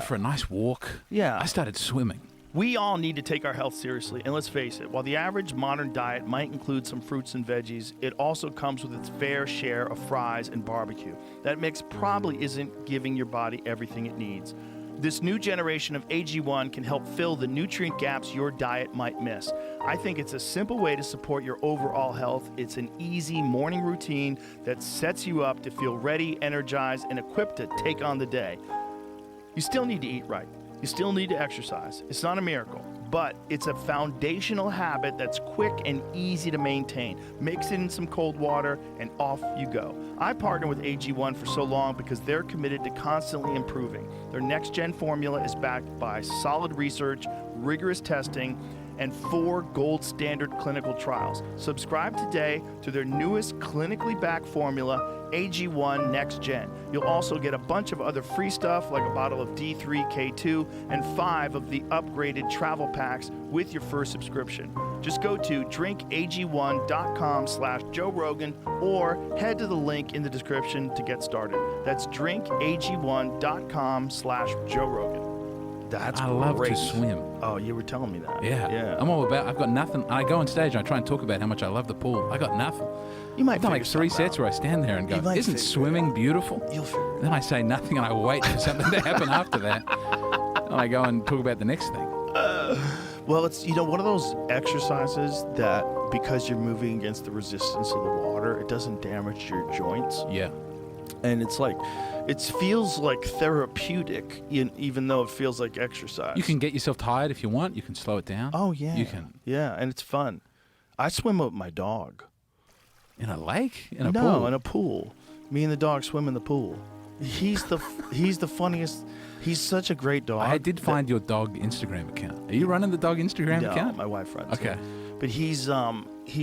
For a nice walk. Yeah. I started swimming. We all need to take our health seriously, and let's face it, while the average modern diet might include some fruits and veggies, it also comes with its fair share of fries and barbecue. That mix probably isn't giving your body everything it needs. This new generation of AG1 can help fill the nutrient gaps your diet might miss. I think it's a simple way to support your overall health. It's an easy morning routine that sets you up to feel ready, energized, and equipped to take on the day. You still need to eat right. You still need to exercise. It's not a miracle, but it's a foundational habit that's quick and easy to maintain. Mix it in some cold water and off you go. I partner with AG1 for so long because they're committed to constantly improving. Their next-gen formula is backed by solid research, rigorous testing, and 4 gold standard clinical trials. Subscribe today to their newest clinically backed formula, AG1 Next Gen. You'll also get a bunch of other free stuff like a bottle of D3K2 and 5 of the upgraded travel packs with your first subscription. Just go to drinkag1.com/Joe Rogan or head to the link in the description to get started. That's drinkag1.com/Joe Rogan. That's I love great. to swim. Oh, you were telling me that. Yeah. I'm all about, I've got nothing. I go on stage and I try and talk about how much I love the pool. I got nothing. You might I've done like figure 3 something sets out. where I stand there and You go, might isn't figure it swimming beautiful? You'll figure it Then I say nothing and I wait for something to happen after that. And I go and talk about the next thing. Well, it's, one of those exercises that because you're moving against the resistance of the water, it doesn't damage your joints. Yeah. And it's like, it feels like therapeutic, even though it feels like exercise. You can get yourself tired if you want. You can slow it down. Oh, yeah. You can. Yeah, and it's fun. I swim with my dog. In a lake? In a No, pool? in a pool. Me and the dog swim in the pool. He's the funniest. He's such a great dog. I did find your dog Instagram account. Are you running the dog Instagram No, account? my wife runs Okay. it. But he's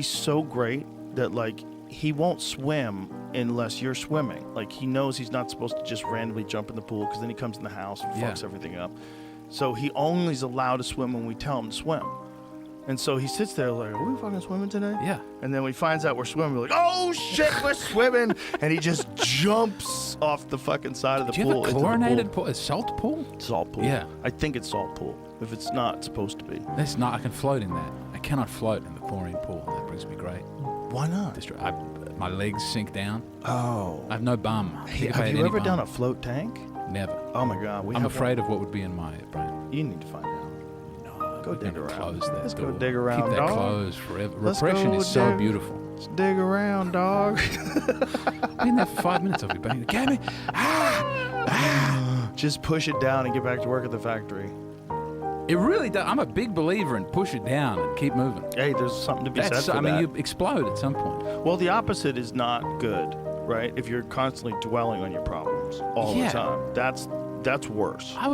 so great that like he won't swim unless you're swimming. Like he knows he's not supposed to just randomly jump in the pool because then he comes in the house and fucks everything up. So he only is allowed to swim when we tell him to swim. And so he sits there like, are we fucking swimming today? Yeah. And then when he finds out we're swimming, we're like, oh shit, we're swimming. And he just jumps off the fucking side of the Do you pool. have a into the chlorinated pool? A salt pool? Salt pool. Yeah. I think it's salt pool. If it's not, it's supposed to be. That's not. I can float in that. I cannot float in the chlorine pool. That brings me great. Why not? My legs sink down. Oh. I have no bum. Hey, have you ever done a float tank? Never. Oh my God. I'm afraid of what would be in my brain. You need to find out. No, Go dig around. Close that Let's door. go dig around, Keep that dog. closed forever. Let's Repression go is so dig- beautiful. Let's dig around, dog. Been there for 5 minutes. I'll be banging. Get me. Just push it down and get back to work at the factory. It really does. I'm a big believer in push it down and keep moving. Hey, there's something to be said for I mean, that. you explode at some point. Well, the opposite is not good, right? If you're constantly dwelling on your problems all the time, that's worse. I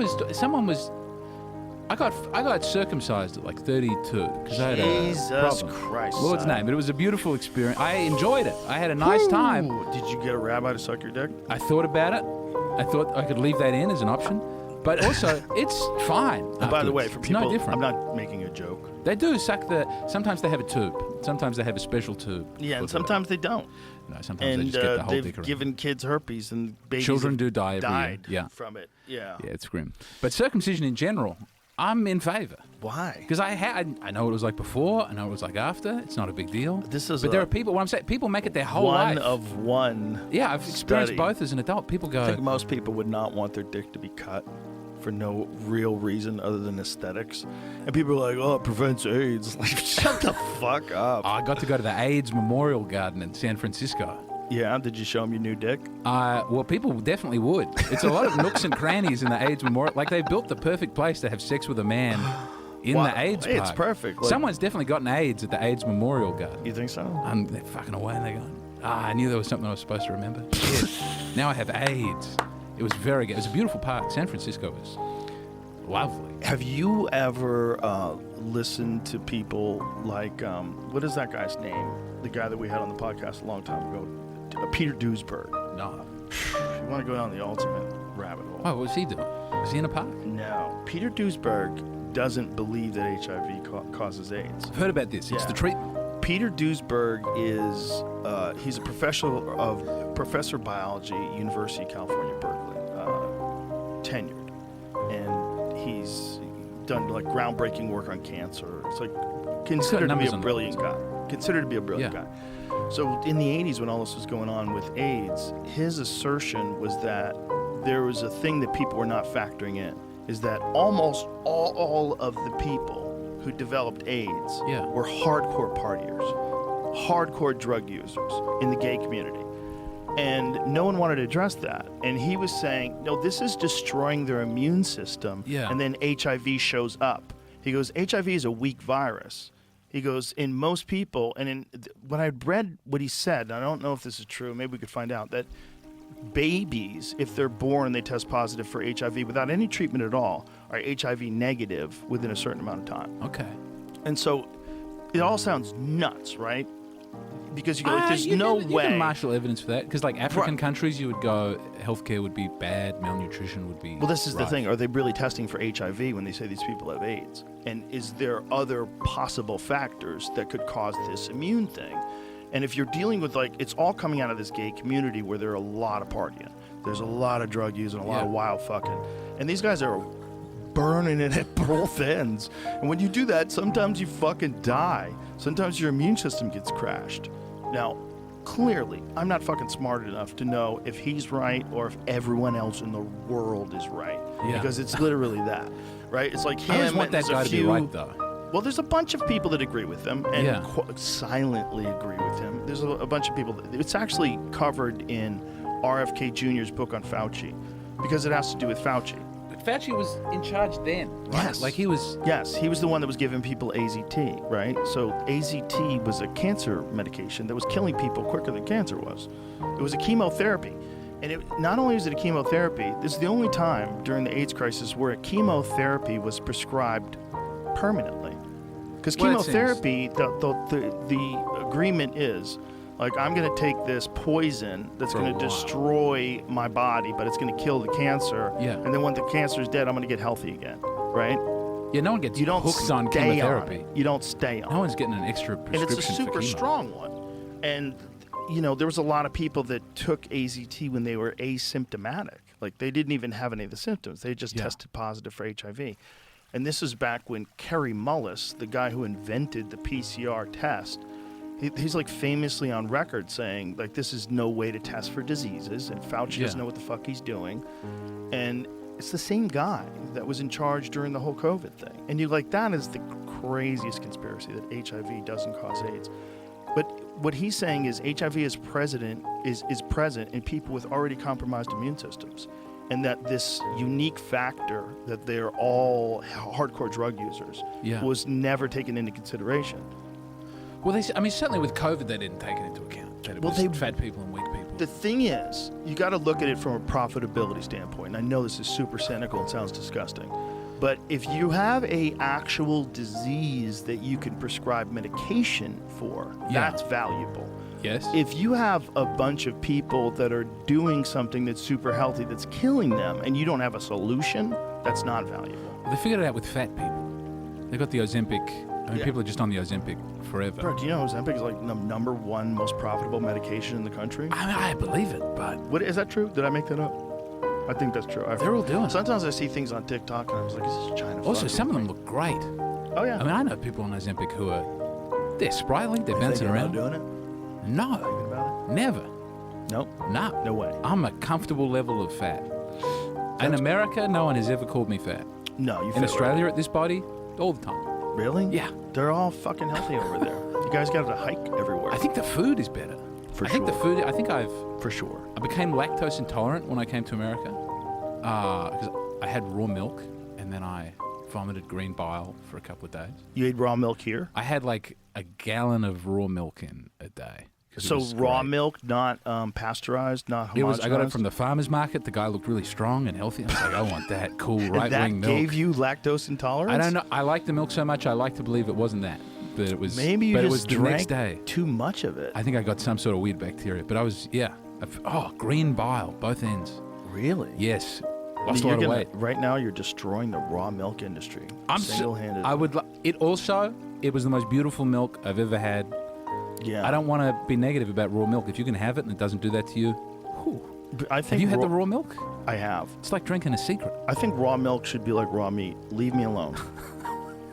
got circumcised at like 32 because I had Jesus a problem. Christ, Lord's son. name. But it was a beautiful experience. I enjoyed it. I had a nice time. Ooh, did you get a rabbi to suck your dick? I thought about it. I thought I could leave that in as an option. But also, it's fine. And by the way, afterwards. for It's people, no different. I'm not making a joke. They do suck sometimes they have a tube. Sometimes they have a special tube. Yeah, and for sometimes they don't. sometimes they And just get the whole dick they've around. given kids herpes, and babies Children have do die every year. died Yeah. from it. Yeah. Yeah, it's grim. But circumcision in general, I'm in favor. Why? Because I know what it was like before. I know what it was like after. It's not a big deal. This is but there are people. What I'm saying, people make it their whole one life. of one. Yeah, I've experienced study. both as an adult. People I go, think most people would not want their dick to be cut for no real reason other than aesthetics. And people are like, oh, it prevents AIDS. Like, shut the fuck up. I got to go to the AIDS Memorial Garden in San Francisco. Yeah, did you show them your new dick? Well, people definitely would. It's a lot of nooks and crannies in the AIDS Memorial. Like, they built the perfect place to have sex with a man in Wow. the AIDS Hey, park. it's perfect. Like- Someone's definitely gotten AIDS at the AIDS Memorial Garden. You think so? And they're fucking away and they're going, I knew there was something I was supposed to remember. Shit. Now I have AIDS. It was very good. It was a beautiful park. San Francisco was lovely. Have you ever listened to people like, what is that guy's name? The guy that we had on the podcast a long time ago, Peter Duesberg. No. If you want to go down the ultimate rabbit hole. Oh, what was he doing? Was he in a park? No. Peter Duesberg doesn't believe that HIV causes AIDS. I've heard about this. It's Yeah. the treatment. Peter Duesberg is he's a professor of biology, University of California, Berkeley, tenured, he's done like groundbreaking work on cancer. It's like considered to be a brilliant guy. Considered to be a brilliant guy. So in the 80s, when all this was going on with AIDS, his assertion was that there was a thing that people were not factoring in, is that almost all of the people who developed AIDS were hardcore partiers, hardcore drug users in the gay community. And no one wanted to address that. And he was saying, no, this is destroying their immune system. And then HIV shows up. He goes, HIV is a weak virus. He goes, in most people, and when I read what he said, I don't know if this is true, maybe we could find out, that babies, if they're born, they test positive for HIV without any treatment at all, are HIV negative within a certain amount of time. Okay. And so it all sounds nuts, right? Because you go, like, there's no way. You can marshal evidence for that. Because, like, African countries, you would go, healthcare would be bad, malnutrition would be. Well, this is the thing. Are they really testing for HIV when they say these people have AIDS? And is there other possible factors that could cause this immune thing? And if you're dealing with, like, it's all coming out of this gay community where there are a lot of partying. There's a lot of drug use and a lot of wild fucking. And these guys are burning it at both ends. And when you do that, sometimes you fucking die. Sometimes your immune system gets crashed. Now, clearly, I'm not fucking smart enough to know if he's right or if everyone else in the world is right. Because it's literally that, right? It's like him. I always want that guy to be right, though. Well, there's a bunch of people that agree with him and silently agree with him. There's a bunch of people. It's actually covered in RFK Jr.'s book on Fauci because it has to do with Fauci. Fauci was in charge then, right? Yes. Like he was... Yes, he was the one that was giving people AZT, right? So AZT was a cancer medication that was killing people quicker than cancer was. It was a chemotherapy. And not only is it a chemotherapy, this is the only time during the AIDS crisis where a chemotherapy was prescribed permanently. Because chemotherapy, the agreement is, like, I'm going to take this poison that's going to destroy my body, but it's going to kill the cancer. And then when the cancer is dead, I'm going to get healthy again, right? Yeah, no one gets hooked on chemotherapy. You don't stay on No one's getting an extra prescription and it's a super strong one. And, you know, there was a lot of people that took AZT when they were asymptomatic. Like, they didn't even have any of the symptoms. They just tested positive for HIV. And this is back when Kerry Mullis, the guy who invented the PCR test, he's like famously on record saying, like, this is no way to test for diseases, and Fauci doesn't know what the fuck he's doing. And it's the same guy that was in charge during the whole COVID thing. And you're like, that is the craziest conspiracy, that HIV doesn't cause AIDS. But what he's saying is HIV is present in people with already compromised immune systems. And that this unique factor that they're all hardcore drug users was never taken into consideration. Well, certainly with COVID, they didn't take it into account. That it was fat people and weak people. The thing is, you got to look at it from a profitability standpoint. And I know this is super cynical and sounds disgusting, but if you have a actual disease that you can prescribe medication for, that's valuable. Yes. If you have a bunch of people that are doing something that's super healthy that's killing them and you don't have a solution, that's not valuable. They figured it out with fat people. They got the Ozempic. I mean, people are just on the Ozempic forever. Bro, do you know Ozempic is like the number one most profitable medication in the country? I mean, I believe it, but... Is that true? Did I make that up? I think that's true. They're all doing it. Sometimes I see things on TikTok and I was like, this is China. Also, some of them look great. Oh, yeah. I mean, I know people on Ozempic who are... They're sprightly, they're bouncing around. Doing it? No. Thinking about it? Never. Nope. No. No way. I'm a comfortable level of fat. In America, no one has ever called me fat. No, you In Australia, at this body, all the time. Really? Yeah. They're all fucking healthy over there. You guys got to hike everywhere. I think the food is better. For sure. For sure. I became lactose intolerant when I came to America because I had raw milk and then I vomited green bile for a couple of days. You ate raw milk here? I had like a gallon of raw milk in a day. So raw milk, not pasteurized, not homogenized? I got it from the farmer's market. The guy looked really strong and healthy. I was like, I want that cool right-wing milk. That gave you lactose intolerance? I don't know. I like the milk so much, I like to believe it wasn't that. But it was. Maybe you just the next day. Too much of it. I think I got some sort of weird bacteria. But I was, green bile, both ends. Really? Yes. Lost a lot of weight. Right now, you're destroying the raw milk industry. Single-handed. It was the most beautiful milk I've ever had. Yeah. I don't want to be negative about raw milk. If you can have it and it doesn't do that to you, I think Have you had the raw milk? I have. It's like drinking a secret. I think raw milk should be like raw meat. Leave me alone.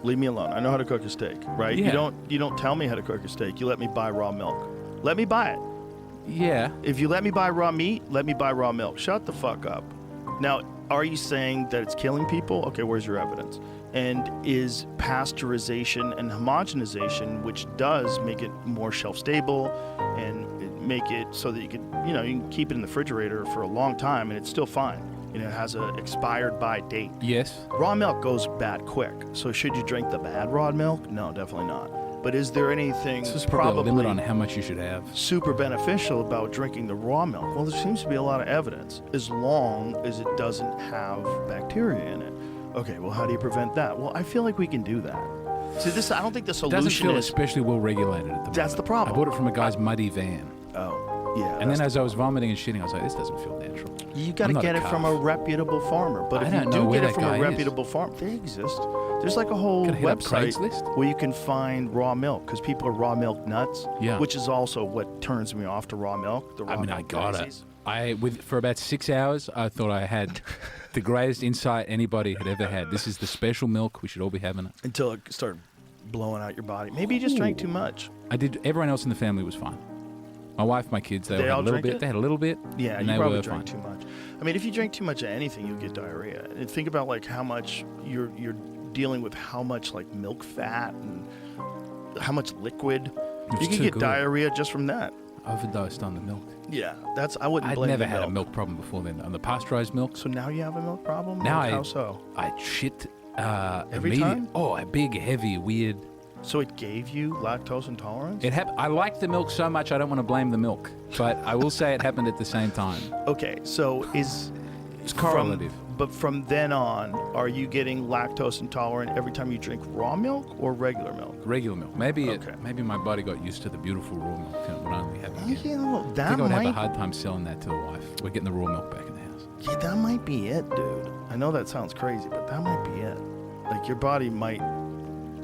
Leave me alone. I know how to cook a steak, right? Yeah. You don't tell me how to cook a steak. You let me buy raw milk. Let me buy it. Yeah. If you let me buy raw meat, let me buy raw milk. Shut the fuck up. Now, are you saying that it's killing people? Okay, where's your evidence? And is pasteurization and homogenization, which does make it more shelf stable and make it so that you can keep it in the refrigerator for a long time and it's still fine. It has a expired by date. Yes. Raw milk goes bad quick. So should you drink the bad raw milk? No, definitely not. But is there anything This is probably a limit on how much you should have. super beneficial about drinking the raw milk? Well, there seems to be a lot of evidence, as long as it doesn't have bacteria in it. Okay, well, how do you prevent that? Well, I feel like we can do that. See, I don't think the It solution doesn't feel is... especially well regulated at the moment. That's the problem. I bought it from a guy's muddy van. Oh, yeah. And then as I was vomiting and shitting, I was like, this doesn't feel natural. You got to I'm not get a it from calf. a reputable farmer. But I if you don't know do where get it that from guy a is. reputable farm, they exist. There's like a whole Gotta hit up website Craigslist? where you can find raw milk because people are raw milk nuts. Yeah. Which is also what turns me off to raw milk. The raw I mean, milk I got crazies. it. For about 6 hours, I thought I had the greatest insight anybody had ever had. This is the special milk. We should all be having it. Until it started blowing out your body. Maybe you just drank too much. I did. Everyone else in the family was fine. My wife, my kids, they They all had all a little drank bit. it? They had a little bit. Yeah, and you they probably were drank fine. too much. I mean, if you drink too much of anything, you'll get diarrhea. And think about like how much you're dealing with, how much like milk fat and how much liquid. It's You can too get good. diarrhea just from that. Overdosed on the milk. Yeah, I wouldn't I'd blame never the had a milk. milk problem before then. On the pasteurized milk, So now you have a milk problem? Now Like, I- how so? I shit Every immediate- time? Oh, a big, heavy, weird. So it gave you lactose intolerance? I like the milk so much, I don't want to blame the milk. But I will say it happened at the same time. Okay, so it's correlative. But from then on, are you getting lactose intolerant every time you drink raw milk or regular milk? Regular milk. Maybe Okay. maybe my body got used to the beautiful raw milk and it would only have it again. You know, I that think I would have a might hard time selling that to the wife. We're getting the raw milk back in the house. Yeah, that might be it, dude. I know that sounds crazy, but that might be it. Like your body might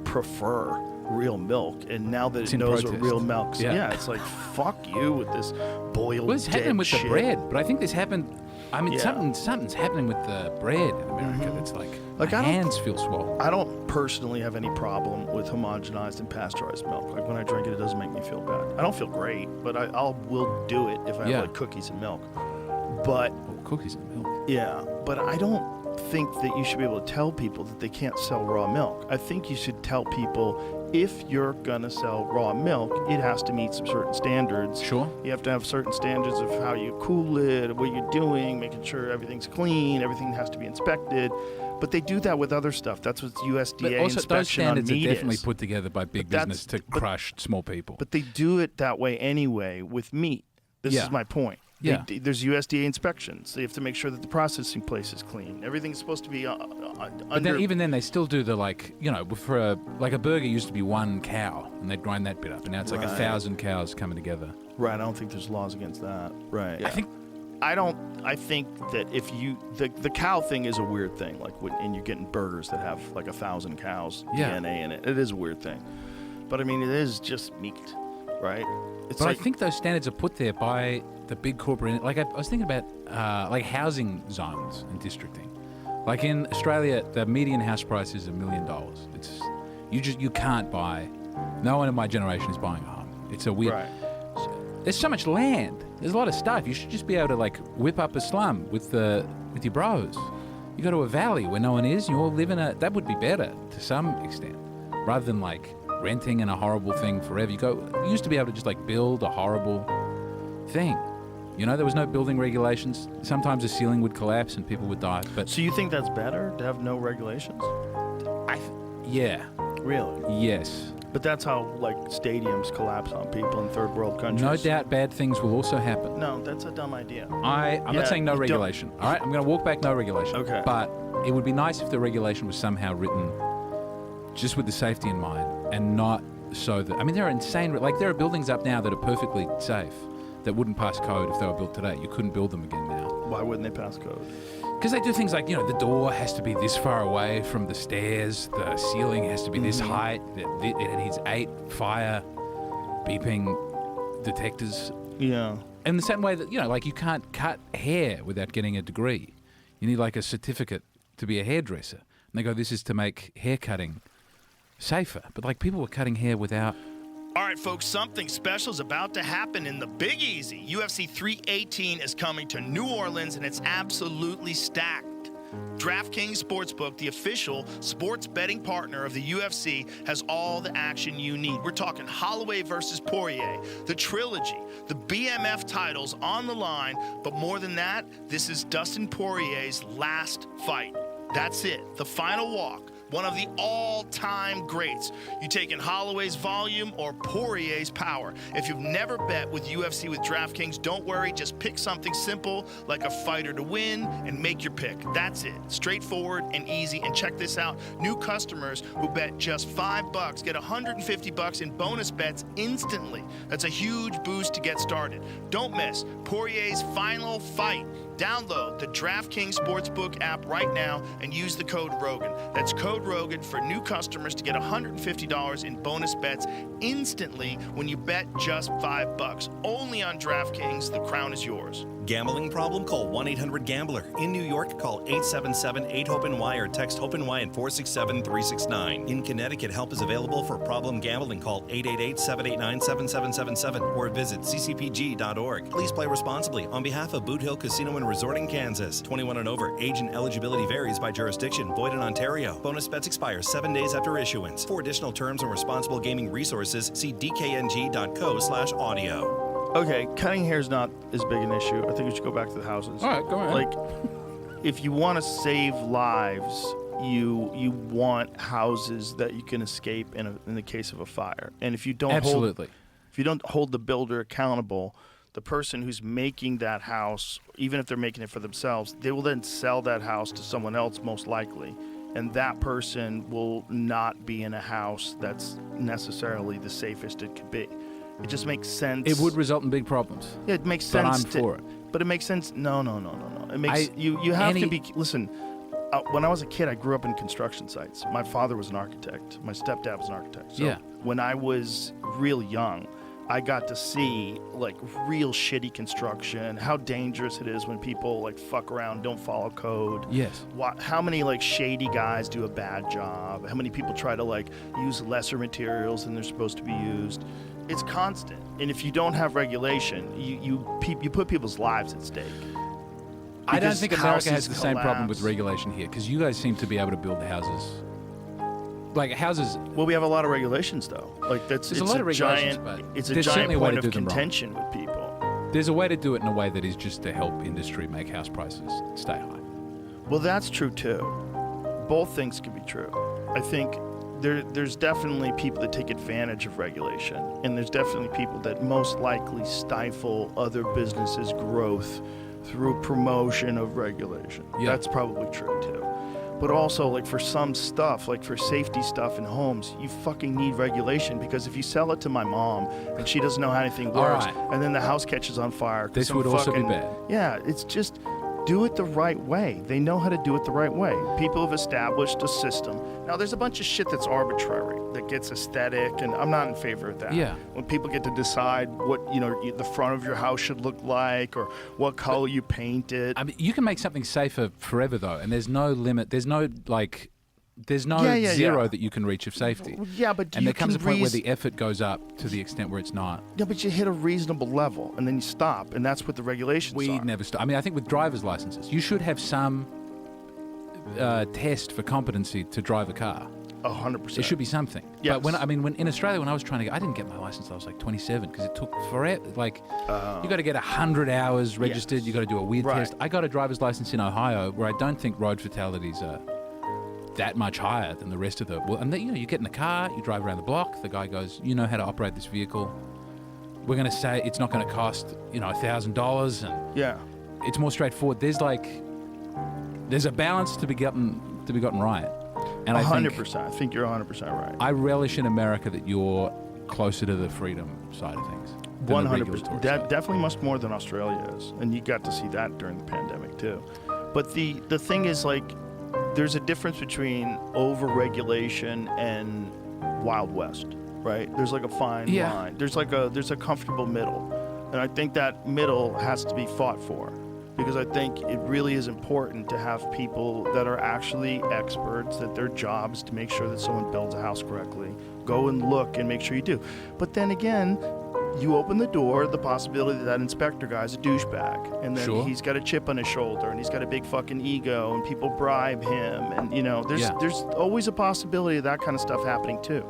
prefer real milk, and now that It's it in knows protest. what real milk's, Yeah. it's like fuck you with this boiled. Well, it's happening dead with shit. the bread, but I think this happened. I mean, Yeah. something's happening with the bread in America. It's like Like, my I don't- hands feel swollen. I don't personally have any problem with homogenized and pasteurized milk. Like when I drink it, it doesn't make me feel bad. I don't feel great, but I will do it if I Yeah. have like cookies and milk. But Oh, cookies and milk. yeah, but I don't think that you should be able to tell people that they can't sell raw milk. I think you should tell people if you're gonna sell raw milk, it has to meet some certain standards. Sure. You have to have certain standards of how you cool it, what you're doing, making sure everything's clean, everything has to be inspected. But they do that with other stuff. That's what USDA But also, those inspection on standards are meat definitely is. put together by big But that's- business to but- crush small people. But they do it that way anyway with meat. This Yeah. is my point. Yeah. There's USDA inspections. They have to make sure that the processing place is clean. Everything's supposed to be But under. then, even then, they still do the for a burger used to be one cow, and they'd grind that bit up, and now it's like Right. 1,000 cows coming together. Right. I don't think there's laws against that. Right. I think I think that if you the cow thing is a weird thing. Like and you're getting burgers that have like 1,000 cows Yeah. DNA in it. It is a weird thing. But I mean, it is just meat, right? It's But like, I think those standards are put there by the big corporate. Like I was thinking about like housing zones and districting. Like in Australia, the median house price is $1 million. It's you can't buy. No one in my generation is buying a home. It's a weird. right. There's so much land. There's a lot of stuff. You should just be able to like whip up a slum with your bros. You go to a valley where no one is. You all live in a. That would be better to some extent, rather than like renting in a horrible thing forever. You used to be able to just like build a horrible thing. You know, there was no building regulations. Sometimes the ceiling would collapse and people would die. But So you think that's better to have no regulations? yeah, Really? yes. But that's how like stadiums collapse on people in third world countries. No doubt bad things will also happen. No, that's a dumb idea. I'm Yeah, not saying no you don't- regulation. All right, I'm going to walk back no regulation. Okay. But it would be nice if the regulation was somehow written just with the safety in mind and not so that. I mean, there are there are buildings up now that are perfectly safe that wouldn't pass code if they were built today. You couldn't build them again now. Why wouldn't they pass code? Because they do things like, the door has to be this far away from the stairs, the ceiling has to be this height, it needs 8 fire beeping detectors. Yeah. In the same way that, like you can't cut hair without getting a degree. You need like a certificate to be a hairdresser. And they go, this is to make hair cutting safer. But like people were cutting hair without... All right, folks, something special is about to happen in the Big Easy. UFC 318 is coming to New Orleans, and it's absolutely stacked. DraftKings Sportsbook, the official sports betting partner of the UFC, has all the action you need. We're talking Holloway versus Poirier, the trilogy, the BMF titles on the line, but more than that, this is Dustin Poirier's last fight. That's it, the final walk. One of the all-time greats. You taking Holloway's volume or Poirier's power? If you've never bet with UFC with DraftKings, don't worry. Just pick something simple like a fighter to win and make your pick. That's it. Straightforward and easy. And check this out. New customers who bet just $5 get $150 in bonus bets instantly. That's a huge boost to get started. Don't miss Poirier's final fight. Download the DraftKings Sportsbook app right now and use the code Rogan. That's code Rogan for new customers to get $150 in bonus bets instantly when you bet just $5. Only on DraftKings. The crown is yours. Gambling problem? Call 1-800-GAMBLER. In New York, call 877-8-HOPE-NY or text HOPE-NY at 467-369. In Connecticut, help is available for problem gambling. Call 888-789-7777 or visit ccpg.org. Please play responsibly. On behalf of Boot Hill Casino and Resort in Kansas, 21 and over. Age and eligibility varies by jurisdiction. Void in Ontario. Bonus bets expire 7 days after issuance. For additional terms and responsible gaming resources, see dkng.co/audio. Okay, cutting hair is not as big an issue. I think we should go back to the houses. All right, go ahead. Like, if you want to save lives, you want houses that you can escape in the case of a fire. And if you don't hold the builder accountable, the person who's making that house, even if they're making it for themselves, they will then sell that house to someone else most likely. And that person will not be in a house that's necessarily the safest it could be. It just makes sense. It would result in big problems. Yeah, it makes sense. But I'm for it. But it makes sense. No. It makes you have to be. Listen, when I was a kid, I grew up in construction sites. My father was an architect. My stepdad was an architect. So when I was real young, I got to see like real shitty construction, how dangerous it is when people like fuck around, don't follow code. Yes. How many like shady guys do a bad job? How many people try to like use lesser materials than they're supposed to be used? It's constant. And if you don't have regulation, you put people's lives at stake. I don't think America has the same problem with regulation here, because you guys seem to be able to build houses. Like houses. Well, we have a lot of regulations, though. Like there's a lot of regulations, but it's a giant point of contention with people. There's a way to do it in a way that is just to help industry make house prices stay high. Well, that's true too. Both things can be true. I think there's definitely people that take advantage of regulation, and there's definitely people that most likely stifle other businesses' growth through promotion of regulation. Yeah. That's probably true too. But also, like for some stuff, like for safety stuff in homes, you fucking need regulation, because if you sell it to my mom and she doesn't know how anything works, and then the house catches on fire. This would also be bad. Yeah, it's just do it the right way. They know how to do it the right way. People have established a system. Now, there's a bunch of shit that's arbitrary, that gets aesthetic, and I'm not in favor of that. Yeah. When people get to decide what, the front of your house should look like, or what color you paint it. I mean, you can make something safer forever, though, and there's no limit. There's no, zero that you can reach of safety. Yeah, but and there comes a point where the effort goes up to the extent where it's not. Yeah, but you hit a reasonable level, and then you stop, and that's what the regulations are. We never stop. I mean, I think with driver's licenses, you should have some test for competency to drive a car. 100%. There should be something. Yes. But when in Australia, when I was trying to get, I didn't get my license until I was like 27, because it took forever. Like, you got to get 100 hours registered. Yes. You got to do a weird test. I got a driver's license in Ohio, where I don't think road fatalities are that much higher than the rest of the world. And then, you get in the car, you drive around the block. The guy goes, "You know how to operate this vehicle. We're going to say it's not going to cost $1,000, and it's more straightforward." There's a balance to be gotten right. And 100%. I think you're 100% right. I relish in America that you're closer to the freedom side of things. 100%. Definitely much more than Australia is. And you got to see that during the pandemic too. But the thing is, like, there's a difference between over-regulation and Wild West, right? There's like a fine line. There's a comfortable middle. And I think that middle has to be fought for, because I think it really is important to have people that are actually experts, that their job is to make sure that someone builds a house correctly. Go and look and make sure you do. But then again, you open the door, the possibility that inspector guy's a douchebag, and then Sure. he's got a chip on his shoulder, and he's got a big fucking ego, and people bribe him, and there's always a possibility of that kind of stuff happening too,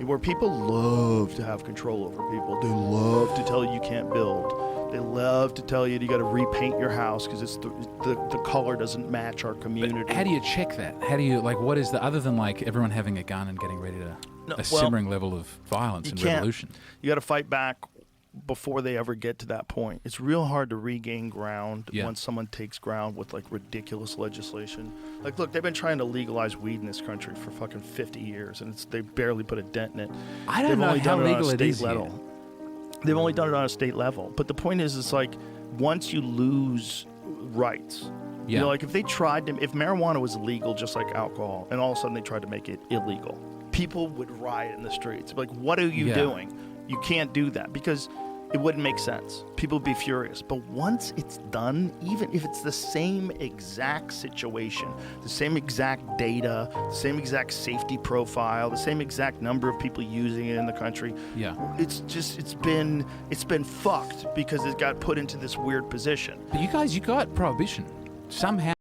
where people love to have control over people. They love to tell you you can't build. They love to tell you got to repaint your house because it's the color doesn't match our community. But how do you check that? How do you, what is the, other than everyone having a gun and getting ready to simmering level of violence and revolution? You got to fight back before they ever get to that point. It's real hard to regain ground once someone takes ground with ridiculous legislation. Look, they've been trying to legalize weed in this country for fucking 50 years, and they barely put a dent in it. I don't know how legal it is here. They've only done it on a state level. But the point is, it's once you lose rights, if they tried to, if marijuana was illegal just like alcohol, and all of a sudden they tried to make it illegal, people would riot in the streets. What are you doing? You can't do that, because it wouldn't make sense. People would be furious. But once it's done, even if it's the same exact situation, the same exact data, the same exact safety profile, the same exact number of people using it in the country, it's been fucked because it got put into this weird position. But you got prohibition somehow.